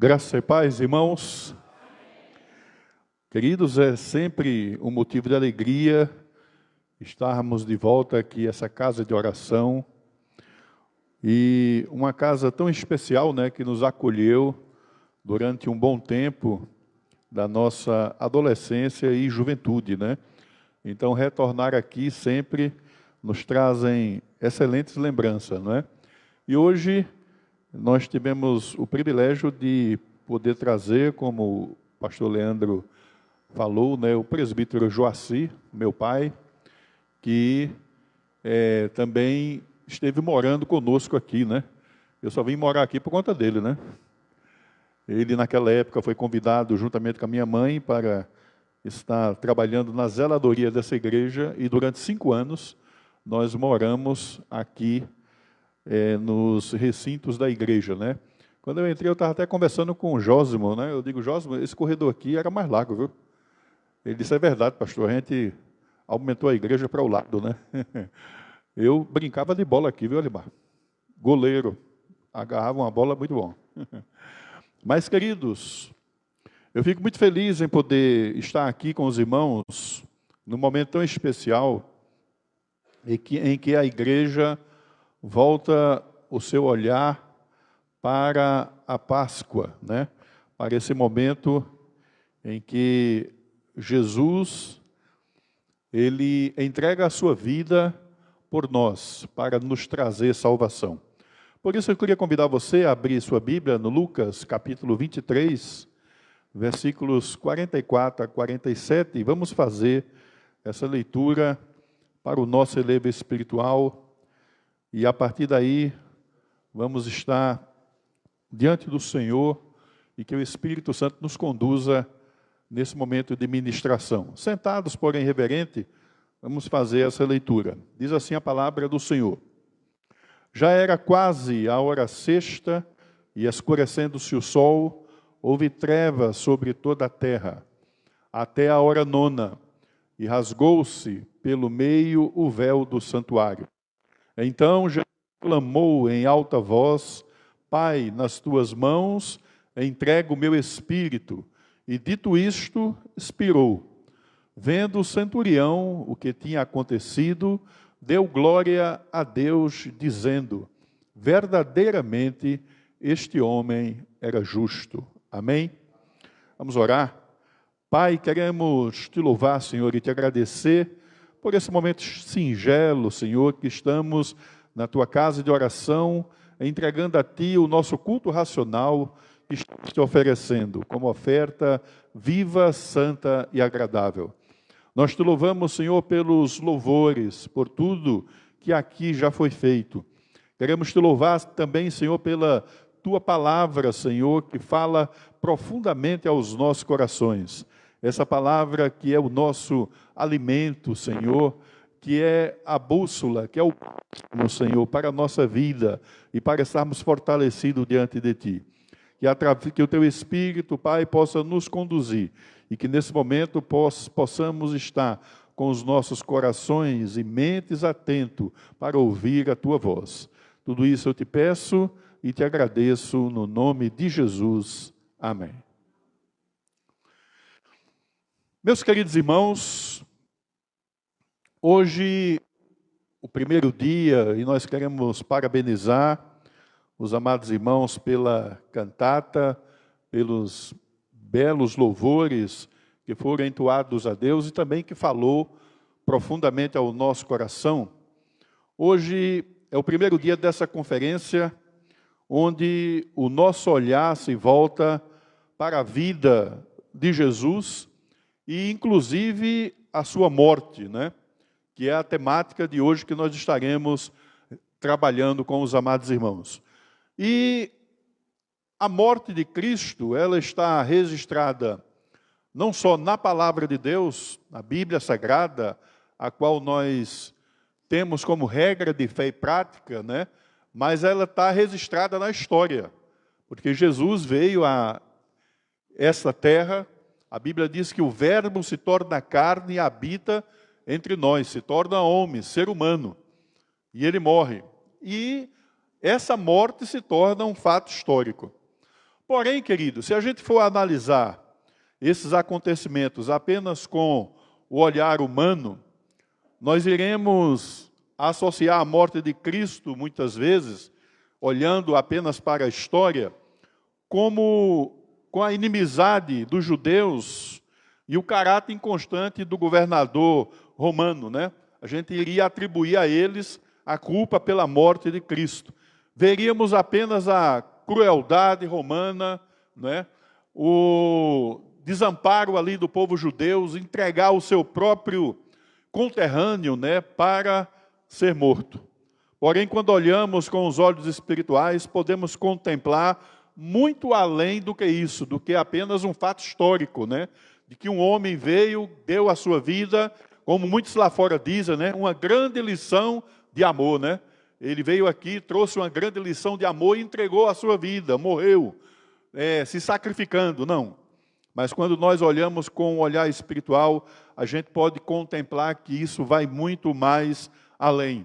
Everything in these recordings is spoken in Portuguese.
Graça e paz, irmãos. Queridos, é sempre um motivo de alegria estarmos de volta aqui, essa casa de oração, e uma casa tão especial, né, que nos acolheu durante um bom tempo da nossa adolescência e juventude, né? Então, retornar aqui sempre nos trazem excelentes lembranças, né? E hoje nós tivemos o privilégio de poder trazer, como o pastor Leandro falou, né, o presbítero Joaci, meu pai, que também esteve morando conosco aqui, né? Eu só vim morar aqui por conta dele, né? Ele, naquela época, foi convidado, juntamente com a minha mãe, para estar trabalhando na zeladoria dessa igreja, e durante 5 anos nós moramos aqui nos recintos da igreja, né? Quando eu entrei, eu estava até conversando com o Jósimo, né? Eu digo, Jósimo, esse corredor aqui era mais largo, viu? Ele disse, é verdade, pastor, a gente aumentou a igreja para o lado, né? Eu brincava de bola aqui, viu, Alimar? Goleiro, agarrava uma bola muito bom. Mas, queridos, eu fico muito feliz em poder estar aqui com os irmãos num momento tão especial em que a igreja volta o seu olhar para a Páscoa, né? Para esse momento em que Jesus, ele entrega a sua vida por nós, para nos trazer salvação. Por isso eu queria convidar você a abrir sua Bíblia no Lucas, capítulo 23, versículos 44 a 47, e vamos fazer essa leitura para o nosso elevo espiritual. E a partir daí, vamos estar diante do Senhor e que o Espírito Santo nos conduza nesse momento de ministração. Sentados, porém reverente, vamos fazer essa leitura. Diz assim a palavra do Senhor. Já era quase a hora sexta, e escurecendo-se o sol, houve treva sobre toda a terra, até a hora nona, e rasgou-se pelo meio o véu do santuário. Então Jesus clamou em alta voz, Pai, nas tuas mãos entrego o meu espírito. E dito isto, expirou. Vendo o centurião o que tinha acontecido, deu glória a Deus, dizendo, verdadeiramente este homem era justo. Amém? Vamos orar? Pai, queremos te louvar, Senhor, e te agradecer por esse momento singelo, Senhor, que estamos na tua casa de oração, entregando a ti o nosso culto racional que estamos te oferecendo como oferta viva, santa e agradável. Nós te louvamos, Senhor, pelos louvores, por tudo que aqui já foi feito. Queremos te louvar também, Senhor, pela tua palavra, Senhor, que fala profundamente aos nossos corações. Essa palavra que é o nosso alimento, Senhor, que é a bússola, que é o Senhor, para a nossa vida e para estarmos fortalecidos diante de Ti. Que o Teu Espírito, Pai, possa nos conduzir e que nesse momento possamos estar com os nossos corações e mentes atentos para ouvir a Tua voz. Tudo isso eu te peço e te agradeço no nome de Jesus. Amém. Meus queridos irmãos, hoje, o primeiro dia, e nós queremos parabenizar os amados irmãos pela cantata, pelos belos louvores que foram entoados a Deus e também que falou profundamente ao nosso coração. Hoje é o primeiro dia dessa conferência, onde o nosso olhar se volta para a vida de Jesus e, inclusive, a sua morte, né? Que é a temática de hoje que nós estaremos trabalhando com os amados irmãos. E a morte de Cristo, ela está registrada não só na palavra de Deus, na Bíblia Sagrada, a qual nós temos como regra de fé e prática, né? Mas ela está registrada na história, porque Jesus veio a essa terra. A Bíblia diz que o verbo se torna carne e habita entre nós, se torna homem, ser humano, e ele morre. E essa morte se torna um fato histórico. Porém, querido, se a gente for analisar esses acontecimentos apenas com o olhar humano, nós iremos associar a morte de Cristo, muitas vezes, olhando apenas para a história, como com a inimizade dos judeus e o caráter inconstante do governador romano, né? A gente iria atribuir a eles a culpa pela morte de Cristo. Veríamos apenas a crueldade romana, né? O desamparo ali do povo judeu, entregar o seu próprio conterrâneo, né, para ser morto. Porém, quando olhamos com os olhos espirituais, podemos contemplar muito além do que isso, do que apenas um fato histórico, né? De que um homem veio, deu a sua vida, como muitos lá fora dizem, né? Uma grande lição de amor, né? Ele veio aqui, trouxe uma grande lição de amor e entregou a sua vida, morreu, se sacrificando, não. Mas quando nós olhamos com um olhar espiritual, a gente pode contemplar que isso vai muito mais além.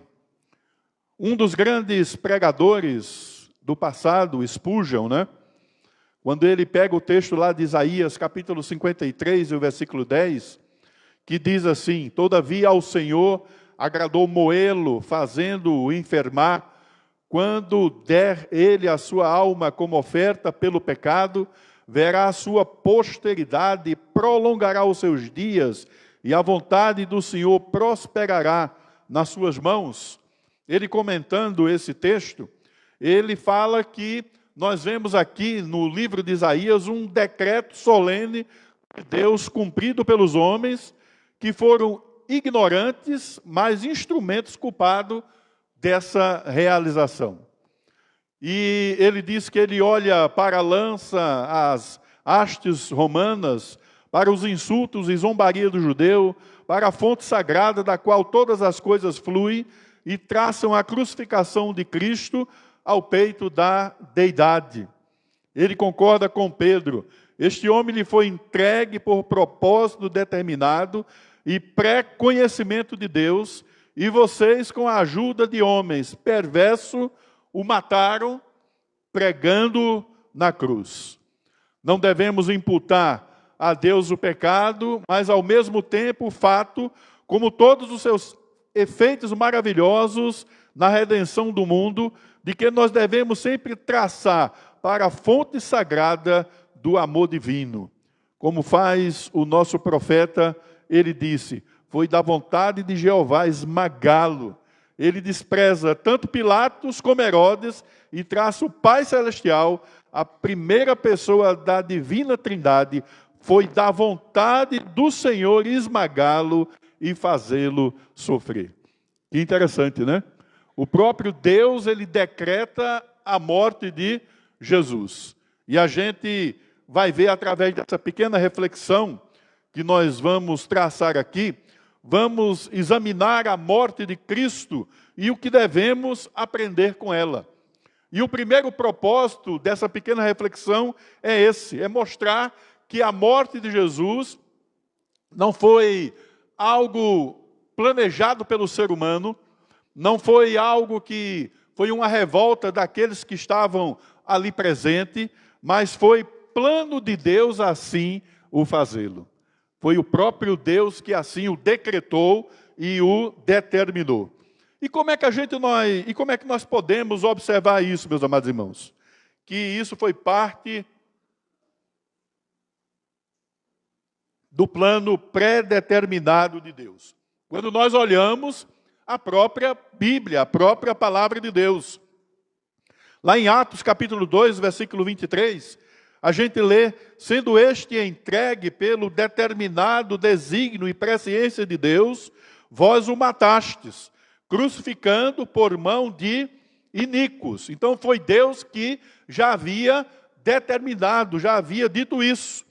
Um dos grandes pregadores do passado, Spurgeon, né? Quando ele pega o texto lá de Isaías, capítulo 53, e o versículo 10, que diz assim: todavia ao Senhor agradou moê-lo, fazendo-o enfermar, quando der ele a sua alma como oferta pelo pecado, verá a sua posteridade, prolongará os seus dias, e a vontade do Senhor prosperará nas suas mãos. Ele comentando esse texto, ele fala que nós vemos aqui no livro de Isaías um decreto solene de Deus cumprido pelos homens, que foram ignorantes, mas instrumentos culpados dessa realização. E ele diz que ele olha para a lança, as hastes romanas, para os insultos e zombaria do judeu, para a fonte sagrada da qual todas as coisas fluem, e traçam a crucificação de Cristo ao peito da deidade. Ele concorda com Pedro: este homem lhe foi entregue por propósito determinado e pré-conhecimento de Deus, e vocês, com a ajuda de homens perversos, o mataram pregando na cruz. Não devemos imputar a Deus o pecado, mas ao mesmo tempo o fato, como todos os seus efeitos maravilhosos na redenção do mundo, de que nós devemos sempre traçar para a fonte sagrada do amor divino. Como faz o nosso profeta, ele disse: foi da vontade de Jeová esmagá-lo. Ele despreza tanto Pilatos como Herodes e traça o Pai Celestial, a primeira pessoa da divina Trindade. Foi da vontade do Senhor esmagá-lo e fazê-lo sofrer. Que interessante, né? O próprio Deus, ele decreta a morte de Jesus. E a gente vai ver através dessa pequena reflexão que nós vamos traçar aqui, vamos examinar a morte de Cristo e o que devemos aprender com ela. E o primeiro propósito dessa pequena reflexão é esse: é mostrar que a morte de Jesus não foi algo planejado pelo ser humano, não foi algo que foi uma revolta daqueles que estavam ali presentes, mas foi plano de Deus assim o fazê-lo. Foi o próprio Deus que assim o decretou e o determinou. E como é que nós podemos observar isso, meus amados irmãos? Que isso foi parte do plano pré-determinado de Deus. Quando nós olhamos a própria Bíblia, a própria palavra de Deus. Lá em Atos capítulo 2, versículo 23, a gente lê: sendo este entregue pelo determinado desígnio e presciência de Deus, vós o matastes, crucificando por mão de iníquos. Então foi Deus que já havia determinado, já havia dito isso.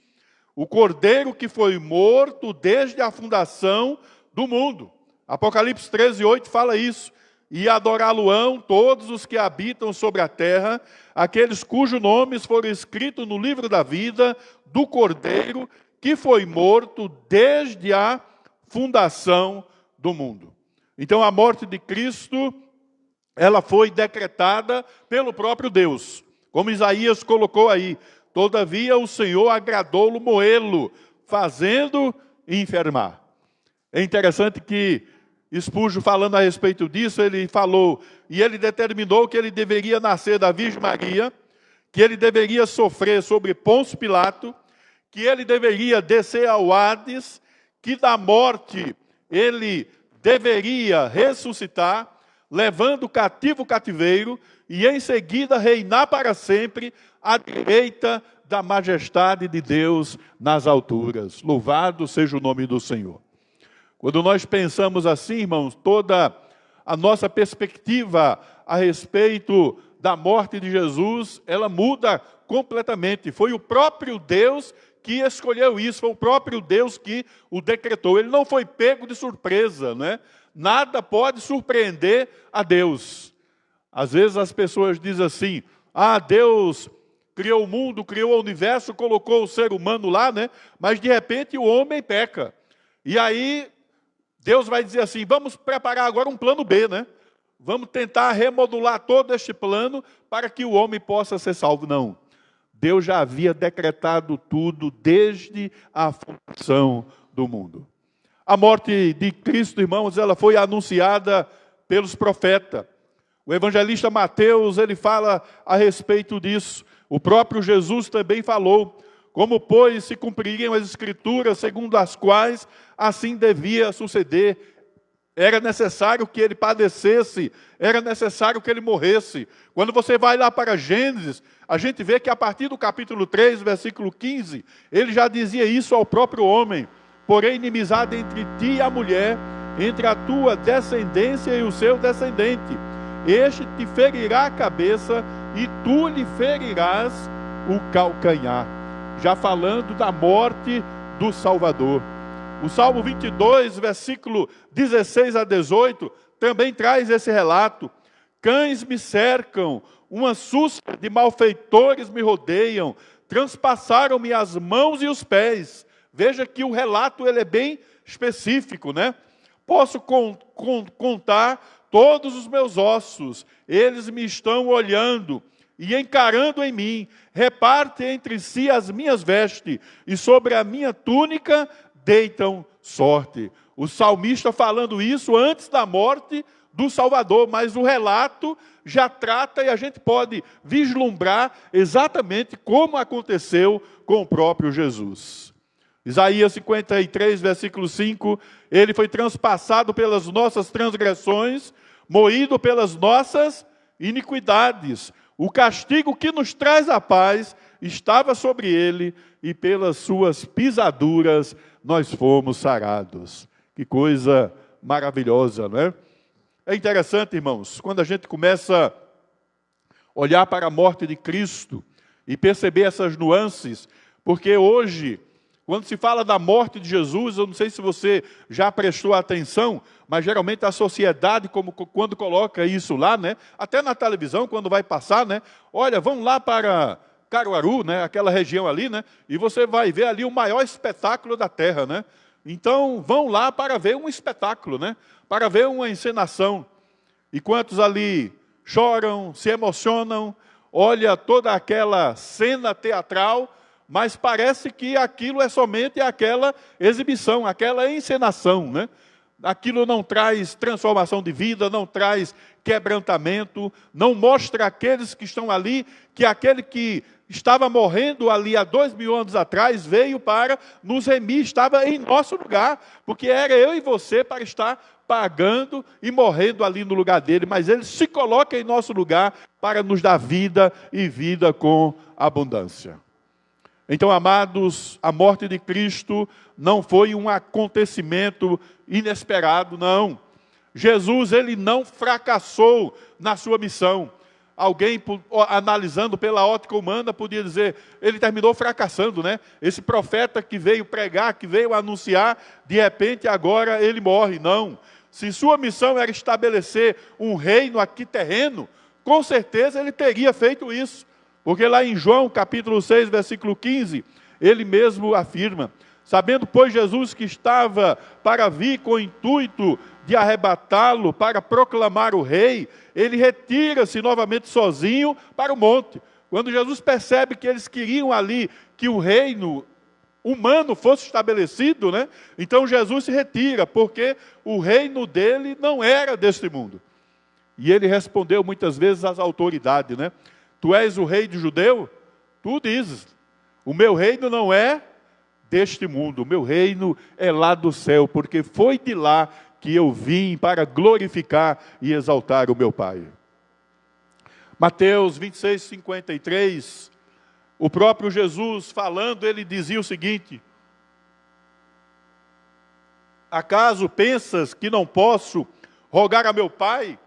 O cordeiro que foi morto desde a fundação do mundo. Apocalipse 13:8 fala isso. E adorá-lo-ão todos os que habitam sobre a terra, aqueles cujos nomes foram escritos no livro da vida do cordeiro que foi morto desde a fundação do mundo. Então a morte de Cristo, ela foi decretada pelo próprio Deus. Como Isaías colocou aí: Todavia o Senhor agradou-lo moê-lo, fazendo enfermar. É interessante que Spurgeon, falando a respeito disso, ele falou, e ele determinou que ele deveria nascer da Virgem Maria, que ele deveria sofrer sobre Pôncio Pilato, que ele deveria descer ao Hades, que da morte ele deveria ressuscitar, levando cativo o cativeiro, e em seguida reinar para sempre à direita da majestade de Deus nas alturas. Louvado seja o nome do Senhor. Quando nós pensamos assim, irmãos, toda a nossa perspectiva a respeito da morte de Jesus, ela muda completamente. Foi o próprio Deus que escolheu isso, foi o próprio Deus que o decretou. Ele não foi pego de surpresa, né? Nada pode surpreender a Deus. Às vezes as pessoas dizem assim, Deus criou o mundo, criou o universo, colocou o ser humano lá, né? Mas de repente o homem peca. E aí Deus vai dizer assim, vamos preparar agora um plano B, né? Vamos tentar remodular todo este plano para que o homem possa ser salvo. Não. Deus já havia decretado tudo desde a fundação do mundo. A morte de Cristo, irmãos, ela foi anunciada pelos profetas. O evangelista Mateus, ele fala a respeito disso. O próprio Jesus também falou, como, pois, se cumpririam as Escrituras, segundo as quais assim devia suceder. Era necessário que ele padecesse, era necessário que ele morresse. Quando você vai lá para Gênesis, a gente vê que a partir do capítulo 3, versículo 15, ele já dizia isso ao próprio homem. Porém, inimizade entre ti e a mulher, entre a tua descendência e o seu descendente. Este te ferirá a cabeça e tu lhe ferirás o calcanhar. Já falando da morte do Salvador. O Salmo 22, versículo 16 a 18, também traz esse relato. Cães me cercam, uma susca de malfeitores me rodeiam, transpassaram-me as mãos e os pés. Veja que o relato ele é bem específico, né? Posso contar todos os meus ossos, eles me estão olhando e encarando em mim. Repartem entre si as minhas vestes, e sobre a minha túnica deitam sorte. O salmista falando isso antes da morte do Salvador, mas o relato já trata e a gente pode vislumbrar exatamente como aconteceu com o próprio Jesus. Isaías 53, versículo 5, ele foi transpassado pelas nossas transgressões, moído pelas nossas iniquidades. O castigo que nos traz a paz estava sobre ele, e pelas suas pisaduras nós fomos sarados. Que coisa maravilhosa, não é? É interessante, irmãos, quando a gente começa a olhar para a morte de Cristo e perceber essas nuances, porque hoje, quando se fala da morte de Jesus, eu não sei se você já prestou atenção, mas geralmente a sociedade, quando coloca isso lá, né? Até na televisão, quando vai passar, né? Olha, vamos lá para Caruaru, né? Aquela região ali, né? E você vai ver ali o maior espetáculo da terra, né? Então, vão lá para ver um espetáculo, né? Para ver uma encenação. E quantos ali choram, se emocionam, olha toda aquela cena teatral, mas parece que aquilo é somente aquela exibição, aquela encenação, né? Aquilo não traz transformação de vida, não traz quebrantamento, não mostra àqueles que estão ali que aquele que estava morrendo ali há 2000 anos atrás veio para nos remir, estava em nosso lugar, porque era eu e você para estar pagando e morrendo ali no lugar dele, mas ele se coloca em nosso lugar para nos dar vida e vida com abundância. Então, amados, a morte de Cristo não foi um acontecimento inesperado, não. Jesus, ele não fracassou na sua missão. Alguém, analisando pela ótica humana, podia dizer, ele terminou fracassando, né? Esse profeta que veio pregar, que veio anunciar, de repente agora ele morre. Não. Se sua missão era estabelecer um reino aqui terreno, com certeza ele teria feito isso. Porque lá em João, capítulo 6, versículo 15, ele mesmo afirma, sabendo, pois, Jesus que estava para vir com o intuito de arrebatá-lo para proclamar o rei, ele retira-se novamente sozinho para o monte. Quando Jesus percebe que eles queriam ali que o reino humano fosse estabelecido, né? Então Jesus se retira, porque o reino dele não era deste mundo. E ele respondeu muitas vezes às autoridades, né? Tu és o rei de judeu? Tu dizes, o meu reino não é deste mundo, o meu reino é lá do céu, porque foi de lá que eu vim para glorificar e exaltar o meu Pai. Mateus 26, 53, o próprio Jesus falando, ele dizia o seguinte: acaso pensas que não posso rogar a meu Pai,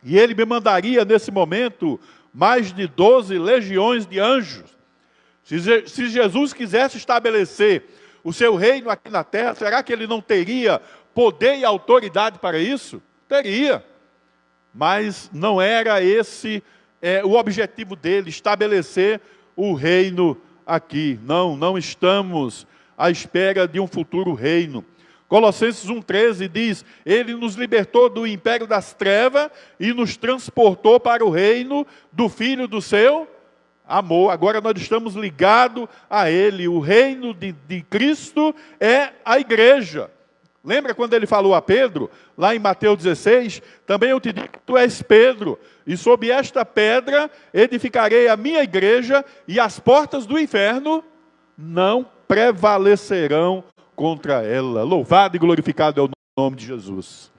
e ele me mandaria nesse momento mais de 12 legiões de anjos? Se Jesus quisesse estabelecer o seu reino aqui na terra, será que ele não teria poder e autoridade para isso? Teria. Mas não era esse o objetivo dele, estabelecer o reino aqui. Não estamos à espera de um futuro reino. Colossenses 1,13 diz: ele nos libertou do império das trevas e nos transportou para o reino do Filho do seu amor. Agora nós estamos ligados a ele. O reino de Cristo é a igreja. Lembra quando ele falou a Pedro, lá em Mateus 16, também eu te digo que tu és Pedro, e sob esta pedra edificarei a minha igreja, e as portas do inferno não prevalecerão contra ela. Louvado e glorificado é o nome de Jesus.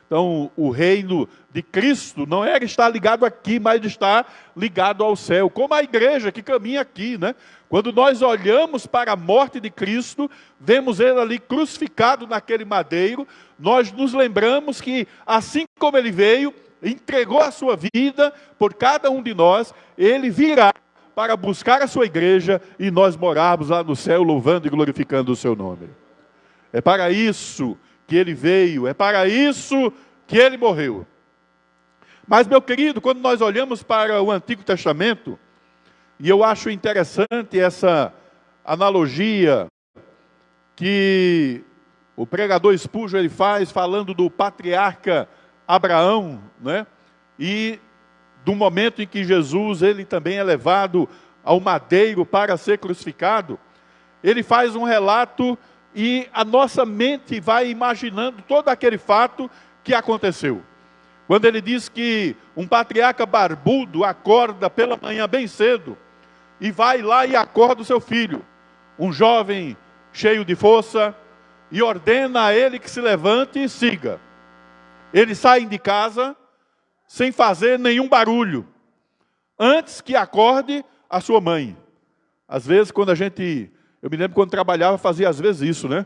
Então, o reino de Cristo não era estar ligado aqui, mas está ligado ao céu, como a igreja que caminha aqui, né? Quando nós olhamos para a morte de Cristo, vemos ele ali crucificado naquele madeiro, nós nos lembramos que, assim como ele veio, entregou a sua vida por cada um de nós, ele virá para buscar a sua igreja e nós morarmos lá no céu, louvando e glorificando o seu nome. É para isso que ele veio, é para isso que ele morreu. Mas, meu querido, quando nós olhamos para o Antigo Testamento, e eu acho interessante essa analogia que o pregador Spurgeon ele faz, falando do patriarca Abraão, né? E do momento em que Jesus ele também é levado ao madeiro para ser crucificado. Ele faz um relato e a nossa mente vai imaginando todo aquele fato que aconteceu. Quando ele diz que um patriarca barbudo acorda pela manhã bem cedo e vai lá e acorda o seu filho, um jovem cheio de força, e ordena a ele que se levante e siga. Eles saem de casa sem fazer nenhum barulho, antes que acorde a sua mãe. Às vezes, eu me lembro quando trabalhava, fazia às vezes isso, né?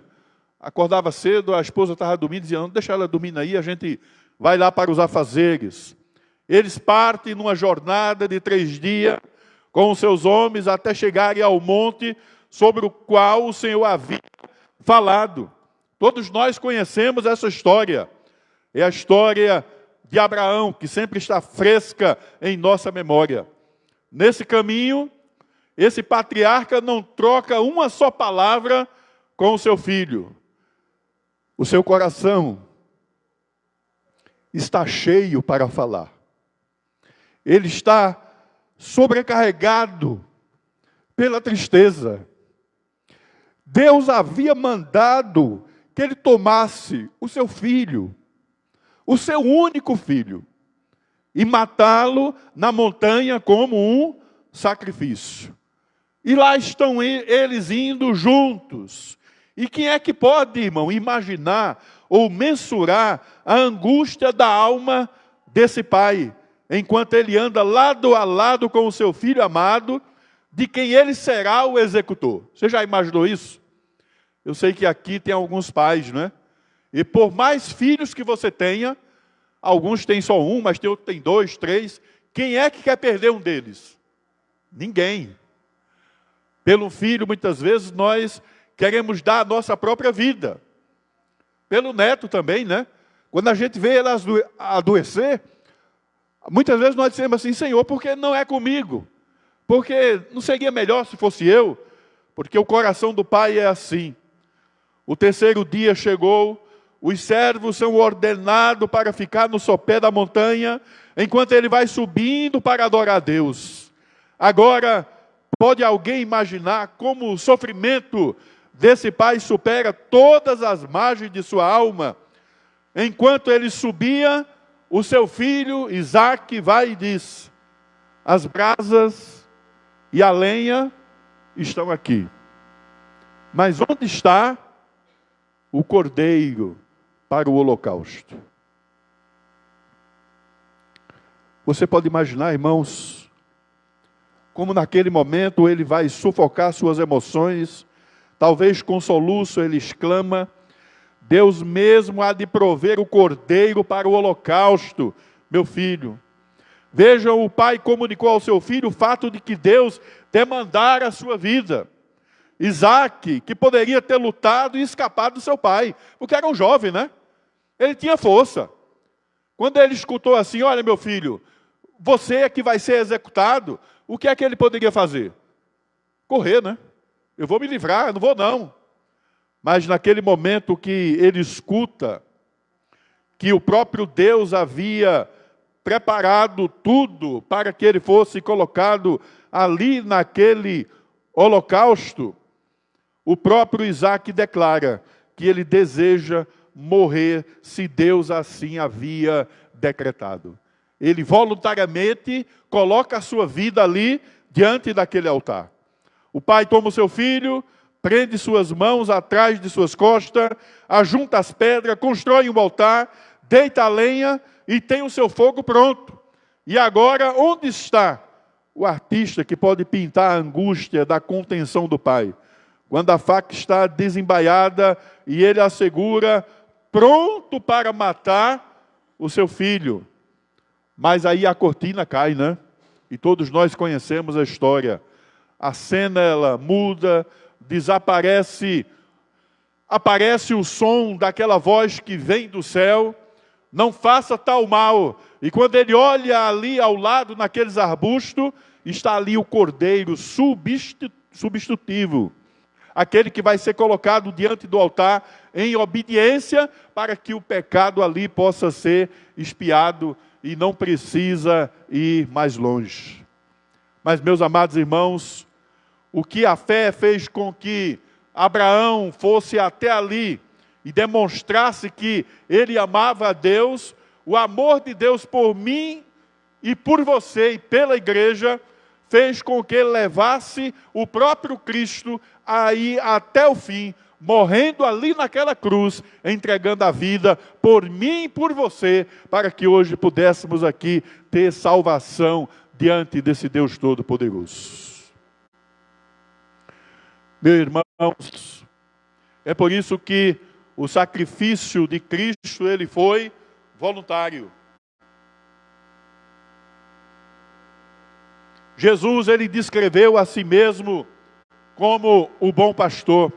Acordava cedo, a esposa estava dormindo, dizia, não, deixa ela dormindo aí, a gente vai lá para os afazeres. Eles partem numa jornada de 3 dias, com os seus homens, até chegarem ao monte, sobre o qual o Senhor havia falado. Todos nós conhecemos essa história. É a história de Abraão, que sempre está fresca em nossa memória. Nesse caminho, esse patriarca não troca uma só palavra com o seu filho. O seu coração está cheio para falar. Ele está sobrecarregado pela tristeza. Deus havia mandado que ele tomasse o seu filho, o seu único filho, e matá-lo na montanha como um sacrifício. E lá estão eles indo juntos. E quem é que pode, irmão, imaginar ou mensurar a angústia da alma desse pai, enquanto ele anda lado a lado com o seu filho amado, de quem ele será o executor? Você já imaginou isso? Eu sei que aqui tem alguns pais, né? E por mais filhos que você tenha, alguns têm só um, mas tem outro tem 2, 3. Quem é que quer perder um deles? Ninguém. Pelo filho, muitas vezes, nós queremos dar a nossa própria vida. Pelo neto também, né? Quando a gente vê ele adoecer, muitas vezes nós dizemos assim, Senhor, por que não é comigo? Porque não seria melhor se fosse eu? Porque o coração do pai é assim. O 3º dia chegou, os servos são ordenados para ficar no sopé da montanha, enquanto ele vai subindo para adorar a Deus. Agora, pode alguém imaginar como o sofrimento desse pai supera todas as margens de sua alma? Enquanto ele subia, o seu filho Isaque vai e diz: as brasas e a lenha estão aqui, mas onde está o cordeiro para o holocausto? Você pode imaginar, irmãos, como naquele momento ele vai sufocar suas emoções, talvez com soluço ele exclama: Deus mesmo há de prover o cordeiro para o holocausto, meu filho. Vejam, o pai comunicou ao seu filho o fato de que Deus demandara a sua vida. Isaque, que poderia ter lutado e escapado do seu pai, porque era um jovem, né? Ele tinha força. Quando ele escutou assim: olha, meu filho, você é que vai ser executado, o que é que ele poderia fazer? Correr, né? Eu vou me livrar, eu não vou não. Mas naquele momento que ele escuta que o próprio Deus havia preparado tudo para que ele fosse colocado ali naquele holocausto, o próprio Isaque declara que ele deseja morrer se Deus assim havia decretado. Ele voluntariamente coloca a sua vida ali diante daquele altar. O pai toma o seu filho, prende suas mãos atrás de suas costas, ajunta as pedras, constrói um altar, deita a lenha e tem o seu fogo pronto. E agora, onde está o artista que pode pintar a angústia da contenção do pai? Quando a faca está desembaiada e ele a segura, pronto para matar o seu filho. Mas aí a cortina cai, né? E todos nós conhecemos a história. A cena, ela muda, desaparece, aparece o som daquela voz que vem do céu: não faça tal mal. E quando ele olha ali ao lado, naqueles arbustos, está ali o cordeiro substitutivo, aquele que vai ser colocado diante do altar em obediência, para que o pecado ali possa ser expiado e não precisa ir mais longe. Mas, meus amados irmãos, o que a fé fez com que Abraão fosse até ali e demonstrasse que ele amava a Deus, o amor de Deus por mim e por você e pela igreja, fez com que ele levasse o próprio Cristo a ir até o fim, morrendo ali naquela cruz, entregando a vida por mim e por você, para que hoje pudéssemos aqui ter salvação diante desse Deus Todo-Poderoso. Meus irmãos, é por isso que o sacrifício de Cristo, ele foi voluntário. Jesus, ele descreveu a si mesmo como o bom pastor.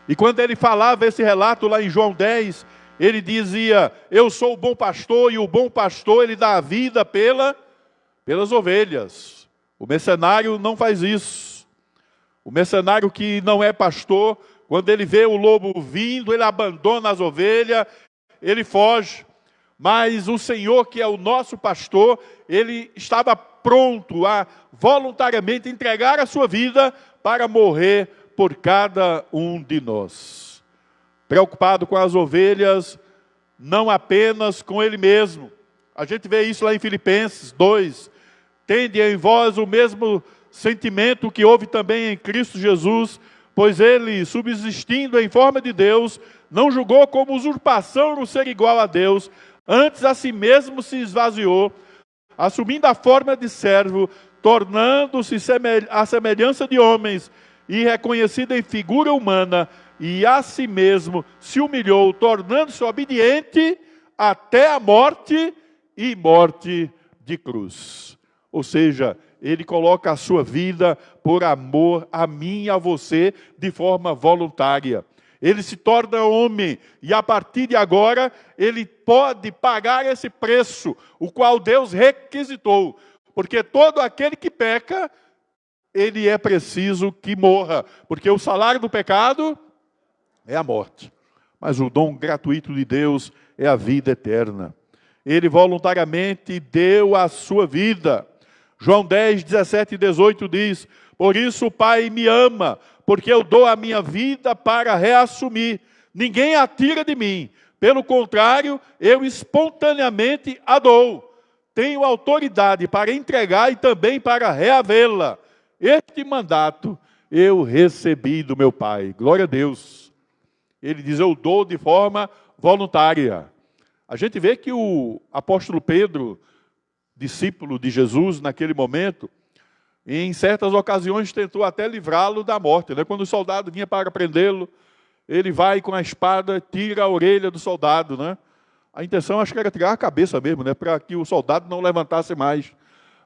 E quando ele falava esse relato lá em João 10, ele dizia: eu sou o bom pastor, e o bom pastor, ele dá a vida pelas ovelhas. O mercenário não faz isso. O mercenário que não é pastor, quando ele vê o lobo vindo, ele abandona as ovelhas, ele foge. Mas o Senhor, que é o nosso pastor, ele estava pronto a voluntariamente entregar a sua vida para morrer por cada um de nós. Preocupado com as ovelhas, não apenas com ele mesmo. A gente vê isso lá em Filipenses 2. Tende em vós o mesmo sentimento que houve também em Cristo Jesus, pois ele, subsistindo em forma de Deus, não julgou como usurpação o ser igual a Deus, antes a si mesmo se esvaziou, assumindo a forma de servo, tornando-se à semelhança de homens, e reconhecido em figura humana, e a si mesmo se humilhou, tornando-se obediente até a morte e morte de cruz. Ou seja, ele coloca a sua vida por amor a mim e a você de forma voluntária. Ele se torna homem e a partir de agora ele pode pagar esse preço, o qual Deus requisitou. Porque todo aquele que peca, ele é preciso que morra. Porque o salário do pecado é a morte. Mas o dom gratuito de Deus é a vida eterna. Ele voluntariamente deu a sua vida. João 10, 17 e 18 diz: por isso o Pai me ama, porque eu dou a minha vida para reassumir. Ninguém a tira de mim. Pelo contrário, eu espontaneamente a dou. Tenho autoridade para entregar e também para reavê-la. Este mandato eu recebi do meu Pai. Glória a Deus. Ele diz: eu dou de forma voluntária. A gente vê que o apóstolo Pedro, discípulo de Jesus naquele momento, em certas ocasiões tentou até livrá-lo da morte, né? Quando o soldado vinha para prendê-lo, ele vai com a espada, tira a orelha do soldado, né? A intenção, acho que era tirar a cabeça mesmo, né? Para que o soldado não levantasse mais.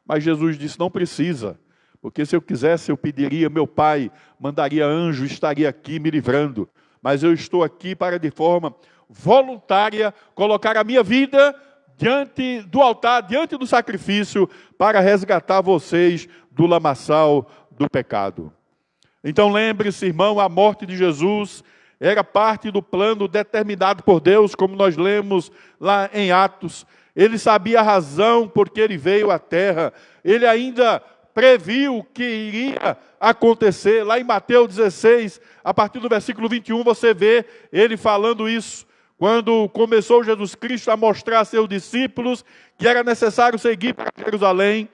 Mas Jesus disse: não precisa, porque se eu quisesse, eu pediria, meu Pai mandaria anjo, estaria aqui me livrando. Mas eu estou aqui para, de forma voluntária, colocar a minha vida diante do altar, diante do sacrifício, para resgatar vocês do lamaçal do pecado. Então lembre-se, irmão, a morte de Jesus era parte do plano determinado por Deus, como nós lemos lá em Atos. Ele sabia a razão por que ele veio à terra. Ele ainda previu o que iria acontecer. Lá em Mateus 16, a partir do versículo 21, você vê ele falando isso. Quando começou Jesus Cristo a mostrar a seus discípulos que era necessário seguir para Jerusalém,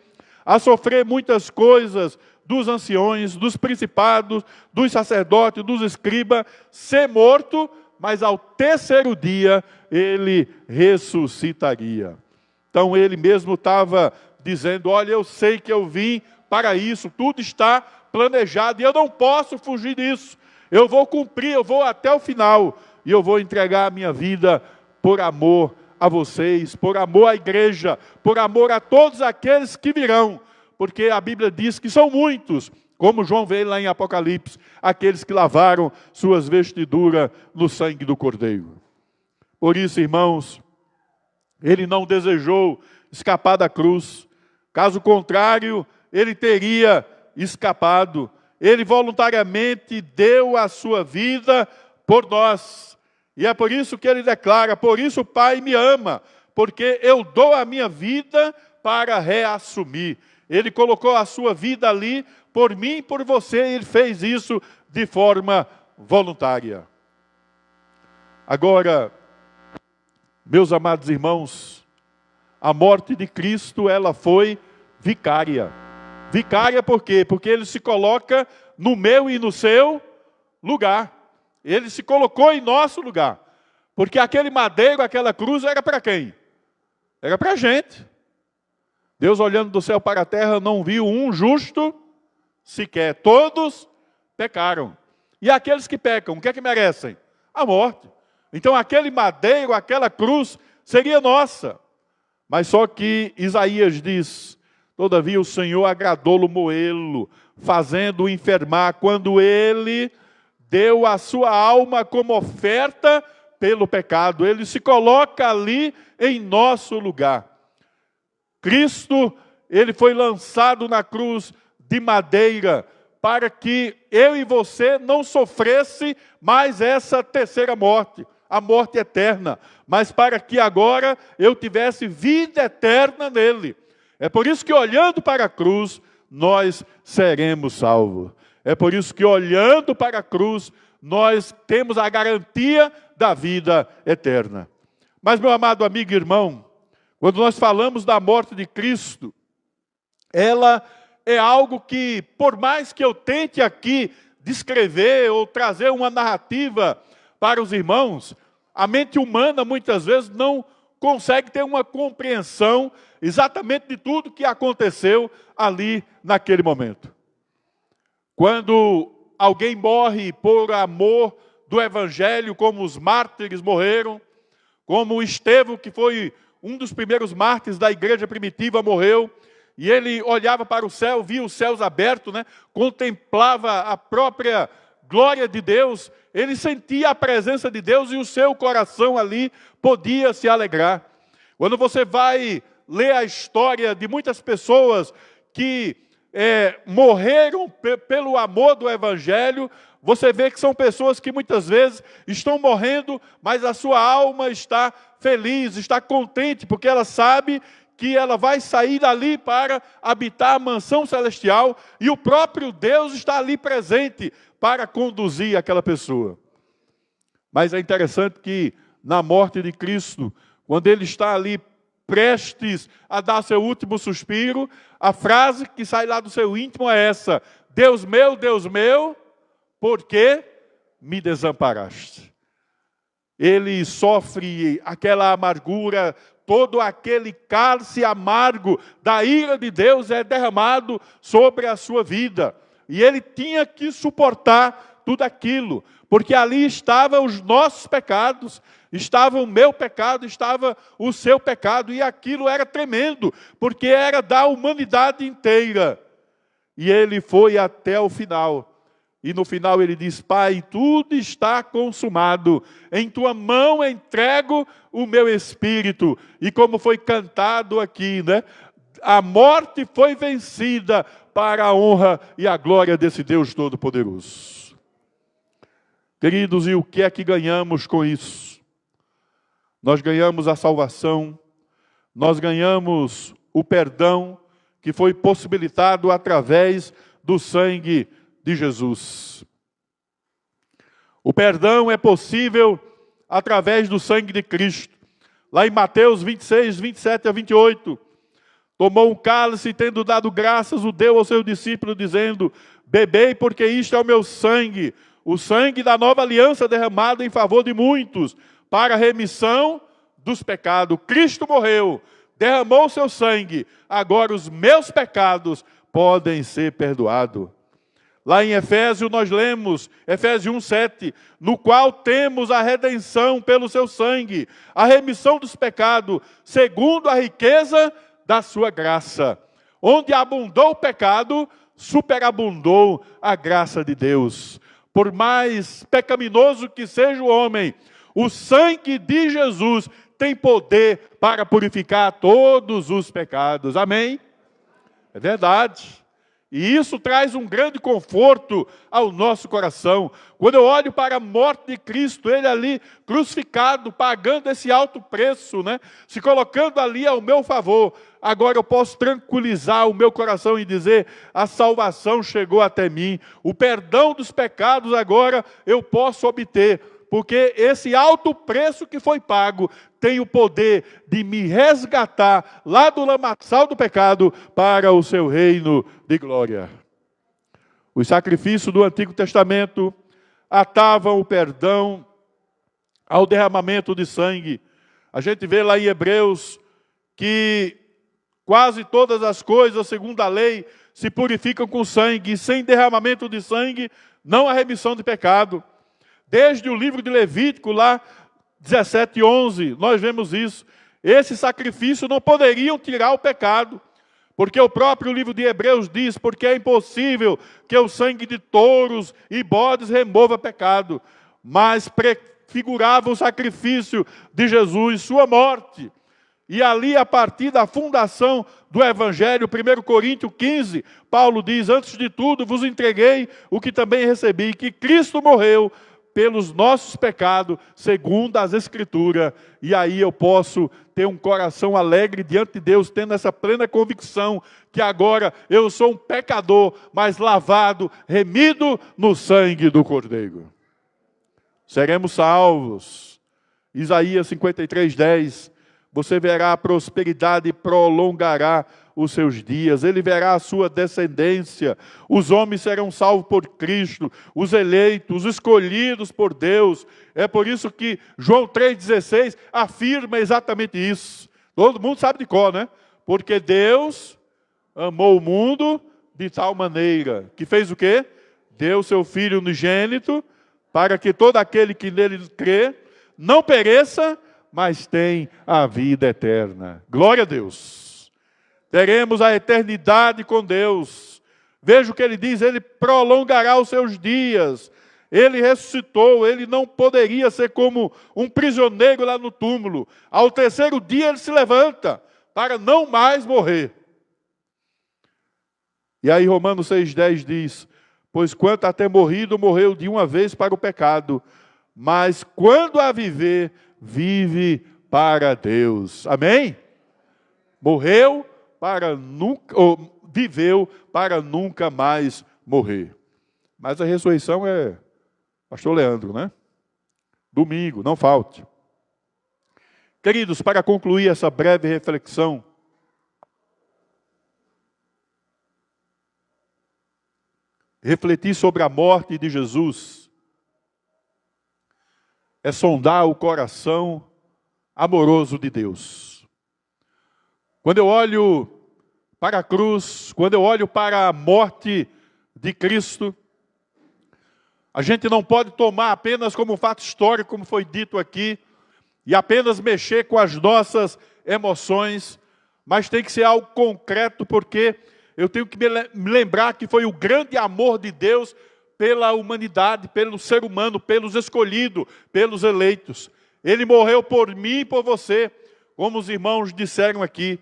a sofrer muitas coisas dos anciões, dos principados, dos sacerdotes, dos escribas, ser morto, mas ao terceiro dia ele ressuscitaria. Então ele mesmo estava dizendo: olha, eu sei que eu vim para isso, tudo está planejado e eu não posso fugir disso. Eu vou cumprir, eu vou até o final e eu vou entregar a minha vida por amor a vocês, por amor à igreja, por amor a todos aqueles que virão, porque a Bíblia diz que são muitos, como João vê lá em Apocalipse, aqueles que lavaram suas vestiduras no sangue do Cordeiro. Por isso, irmãos, ele não desejou escapar da cruz. Caso contrário, ele teria escapado. Ele voluntariamente deu a sua vida por nós. E é por isso que ele declara: por isso o Pai me ama, porque eu dou a minha vida para reassumir. Ele colocou a sua vida ali por mim e por você, e ele fez isso de forma voluntária. Agora, meus amados irmãos, a morte de Cristo, ela foi vicária. Vicária por quê? Porque ele se coloca no meu e no seu lugar. Ele se colocou em nosso lugar. Porque aquele madeiro, aquela cruz, era para quem? Era para a gente. Deus, olhando do céu para a terra, não viu um justo sequer. Todos pecaram. E aqueles que pecam, o que é que merecem? A morte. Então aquele madeiro, aquela cruz, seria nossa. Mas só que Isaías diz: todavia o Senhor agradou-lo moê-lo, fazendo-o enfermar, quando ele deu a sua alma como oferta pelo pecado. Ele se coloca ali em nosso lugar. Cristo, ele foi lançado na cruz de madeira para que eu e você não sofresse mais essa terceira morte, a morte eterna, mas para que agora eu tivesse vida eterna nele. É por isso que, olhando para a cruz, nós seremos salvos. É por isso que, olhando para a cruz, nós temos a garantia da vida eterna. Mas, meu amado amigo e irmão, quando nós falamos da morte de Cristo, ela é algo que, por mais que eu tente aqui descrever ou trazer uma narrativa para os irmãos, a mente humana muitas vezes não consegue ter uma compreensão exatamente de tudo que aconteceu ali naquele momento. Quando alguém morre por amor do Evangelho, como os mártires morreram, como Estevão, que foi um dos primeiros mártires da igreja primitiva, morreu, e ele olhava para o céu, via os céus abertos, né? Contemplava a própria glória de Deus, ele sentia a presença de Deus e o seu coração ali podia se alegrar. Quando você vai ler a história de muitas pessoas que morreram pelo amor do Evangelho, você vê que são pessoas que muitas vezes estão morrendo, mas a sua alma está feliz, está contente, porque ela sabe que ela vai sair dali para habitar a mansão celestial, e o próprio Deus está ali presente para conduzir aquela pessoa. Mas é interessante que na morte de Cristo, quando ele está ali prestes a dar seu último suspiro, a frase que sai lá do seu íntimo é essa: Deus meu, por que me desamparaste? Ele sofre aquela amargura, todo aquele cálice amargo da ira de Deus é derramado sobre a sua vida. E ele tinha que suportar tudo aquilo, porque ali estavam os nossos pecados, estava o meu pecado, estava o seu pecado, e aquilo era tremendo, porque era da humanidade inteira. E ele foi até o final. E no final ele diz: Pai, tudo está consumado, em tua mão entrego o meu espírito. E como foi cantado aqui, né? A morte foi vencida para a honra e a glória desse Deus Todo-Poderoso. Queridos, e o que é que ganhamos com isso? Nós ganhamos a salvação, nós ganhamos o perdão que foi possibilitado através do sangue de Jesus. O perdão é possível através do sangue de Cristo. Lá em Mateus 26, 27 a 28, tomou um cálice e, tendo dado graças, o deu ao seu discípulo, dizendo: bebei, porque isto é o meu sangue, o sangue da nova aliança derramado em favor de muitos, para a remissão dos pecados. Cristo morreu, derramou o seu sangue, agora os meus pecados podem ser perdoados. Lá em Efésios nós lemos, Efésios 1:7, no qual temos a redenção pelo seu sangue, a remissão dos pecados, segundo a riqueza da sua graça. Onde abundou o pecado, superabundou a graça de Deus. Por mais pecaminoso que seja o homem, o sangue de Jesus tem poder para purificar todos os pecados. Amém? É verdade. E isso traz um grande conforto ao nosso coração. Quando eu olho para a morte de Cristo, ele ali crucificado, pagando esse alto preço, né? Se colocando ali ao meu favor, agora eu posso tranquilizar o meu coração e dizer: a salvação chegou até mim, o perdão dos pecados agora eu posso obter, porque esse alto preço que foi pago tem o poder de me resgatar lá do lamaçal do pecado para o seu reino de glória. Os sacrifícios do Antigo Testamento atavam o perdão ao derramamento de sangue. A gente vê lá em Hebreus que quase todas as coisas, segundo a lei, se purificam com sangue, e sem derramamento de sangue não há remissão de pecado. Desde o livro de Levítico, lá 17:11, nós vemos isso. Esses sacrifícios não poderiam tirar o pecado, porque o próprio livro de Hebreus diz: porque é impossível que o sangue de touros e bodes remova pecado, mas prefigurava o sacrifício de Jesus, sua morte. E ali, a partir da fundação do Evangelho, 1 Coríntios 15, Paulo diz: antes de tudo vos entreguei o que também recebi, que Cristo morreu pelos nossos pecados, segundo as Escrituras. E aí eu posso ter um coração alegre diante de Deus, tendo essa plena convicção que agora eu sou um pecador, mas lavado, remido no sangue do Cordeiro. Seremos salvos. Isaías 53:10, você verá a prosperidade e prolongará os seus dias, ele verá a sua descendência, os homens serão salvos por Cristo, os eleitos, os escolhidos por Deus. É por isso que João 3,16 afirma exatamente isso. Todo mundo sabe de cor, né? Porque Deus amou o mundo de tal maneira, que fez o quê? Deu seu Filho unigênito, para que todo aquele que nele crê, não pereça, mas tem a vida eterna. Glória a Deus. Teremos a eternidade com Deus. Veja o que ele diz: ele prolongará os seus dias. Ele ressuscitou, ele não poderia ser como um prisioneiro lá no túmulo. Ao terceiro dia ele se levanta, para não mais morrer. E aí Romanos 6,10 diz: pois quanto a ter morrido, morreu de uma vez para o pecado, mas quando a viver, vive para Deus. Amém? Morreu para nunca, ou viveu para nunca mais morrer. Mas a ressurreição é, pastor Leandro, né? Domingo, não falte. Queridos, para concluir essa breve reflexão, refletir sobre a morte de Jesus é sondar o coração amoroso de Deus. Quando eu olho para a cruz, quando eu olho para a morte de Cristo, a gente não pode tomar apenas como um fato histórico, como foi dito aqui, e apenas mexer com as nossas emoções, mas tem que ser algo concreto, porque eu tenho que me lembrar que foi o grande amor de Deus pela humanidade, pelo ser humano, pelos escolhidos, pelos eleitos. Ele morreu por mim e por você, como os irmãos disseram aqui.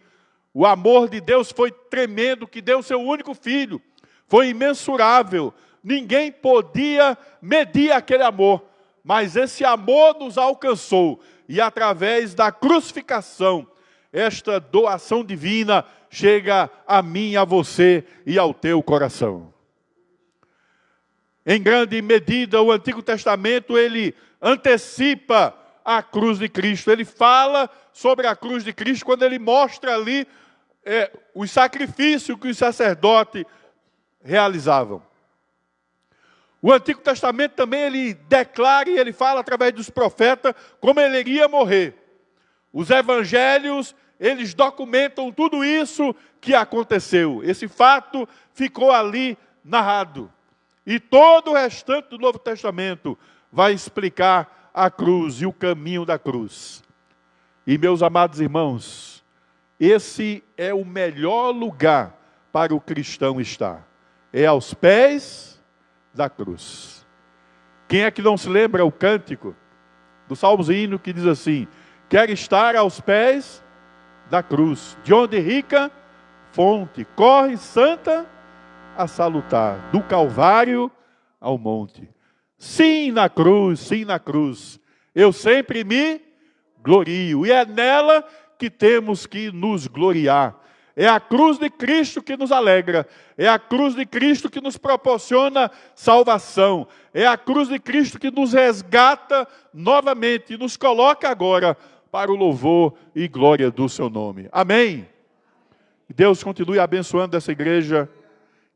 O amor de Deus foi tremendo, que deu seu único filho. Foi imensurável. Ninguém podia medir aquele amor. Mas esse amor nos alcançou. E através da crucificação, esta doação divina chega a mim, a você e ao teu coração. Em grande medida, o Antigo Testamento, ele antecipa a cruz de Cristo. Ele fala sobre a cruz de Cristo quando ele mostra ali os sacrifícios que os sacerdotes realizavam. O Antigo Testamento também ele declara e ele fala através dos profetas como ele iria morrer. Os evangelhos, eles documentam tudo isso que aconteceu. Esse fato ficou ali narrado. E todo o restante do Novo Testamento vai explicar a cruz e o caminho da cruz. E meus amados irmãos, esse é o melhor lugar para o cristão estar. É aos pés da cruz. Quem é que não se lembra o cântico do Salmozinho que diz assim: quero estar aos pés da cruz, de onde rica fonte corre santa a salutar, do Calvário ao monte. Sim, na cruz, eu sempre me glorio, e é nela que temos que nos gloriar. É a cruz de Cristo que nos alegra, é a cruz de Cristo que nos proporciona salvação, é a cruz de Cristo que nos resgata novamente e nos coloca agora para o louvor e glória do seu nome. Amém? Deus continue abençoando essa igreja,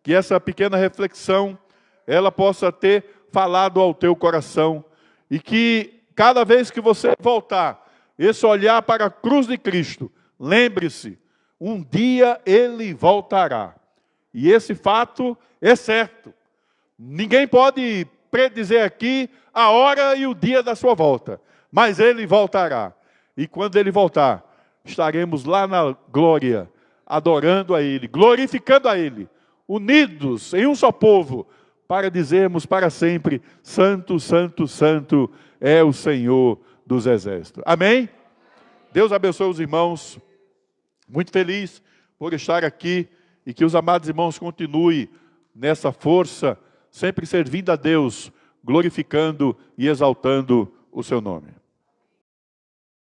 que essa pequena reflexão, ela possa ter falado ao teu coração, e que cada vez que você voltar, esse olhar para a cruz de Cristo, lembre-se, um dia ele voltará. E esse fato é certo. Ninguém pode predizer aqui a hora e o dia da sua volta, mas ele voltará. E quando ele voltar, estaremos lá na glória, adorando a ele, glorificando a ele, unidos em um só povo, para dizermos para sempre: santo, santo, santo é o Senhor dos exércitos. Amém? Deus abençoe os irmãos. Muito feliz por estar aqui, e que os amados irmãos continuem nessa força, sempre servindo a Deus, glorificando e exaltando o seu nome.